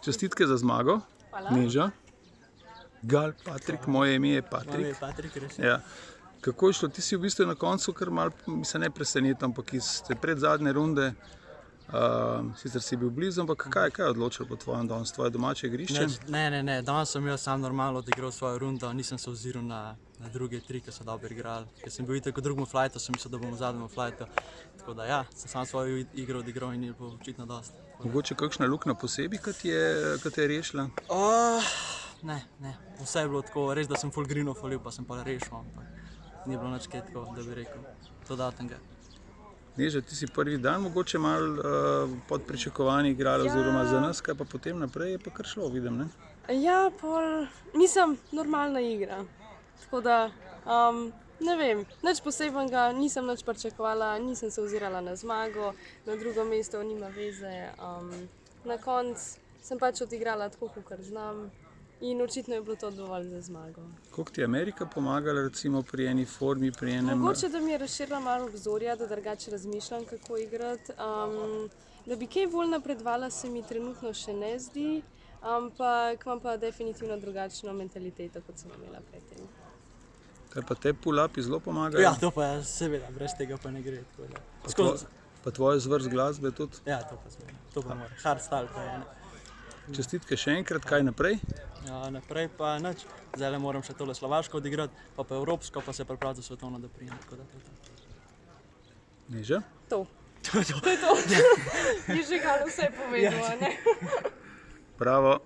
Čestitke za zmago. Hvala. Neža. Gal, Patrik, moje ime je Patrik. Moje je Patrik, res. Ja. Kako je šlo? Ti si v bistvu na koncu kar malo, se ne presenetil, ampak iz te predzadnje runde, sicer si bil blizu, ampak kaj je odločilo po tvojem danes, tvoje domače igrišče? Ne, danes sem jaz sam normalno odigral svojo rundo, nisem se oziral na druge tri, ki so dobro igrali. Ker sem bil itak v drugem flightu, sem mislil, da bom v zadnjem flightu. Tako da ja, sem sam svojo igro odigral in je bilo očitno dosti. Mogoče kakšna luknja posebej, ki te je rešila? Ne, vse je bilo tako, res da sem full greenov falil, pa sem pa rešil, ampak ni bilo nič kaj tako, da bi rekel, dodatnega. Neža, ti si prvi dan mogoče malo pod pričakovanji igrala, oziroma za nas, kaj pa potem naprej je pa kar šlo, vidim, ne? Ja, nisem normalna igra, tako da, ne vem, nič posebnega, nisem nič pričakovala, nisem se ozirala na zmago, na drugo mesto nima veze. Na koncu sem pač odigrala tako, kakor znam in očitno je bilo to dovolj za zmago. Koliko ti je Amerika pomagala recimo pri eni formi, pri enem... Mogoče, da mi je razširila malo obzorja, da drugače razmišljam, kako igrati. Da bi kaj bolj napredovala, se mi trenutno še ne zdi, ampak imam pa definitivno drugačno mentaliteto, kot sem imela predtem. Kaj pa te pull-upi zelo pomagajo? Ja, to pa seveda, brez tega pa ne gre. Pa tvoje zvrst glasbe tudi? Ja, to pa seveda, to pa mora. Hardstyle pa je. Čestitke še enkrat, kaj naprej? Ja, naprej pa nič. Zdaj moram še tole slovaško odigrati, pa evropsko, pa se pripraviti za svetovno, da prijem. Neža? To je to. Je že Galo vse povedal, ne? Bravo.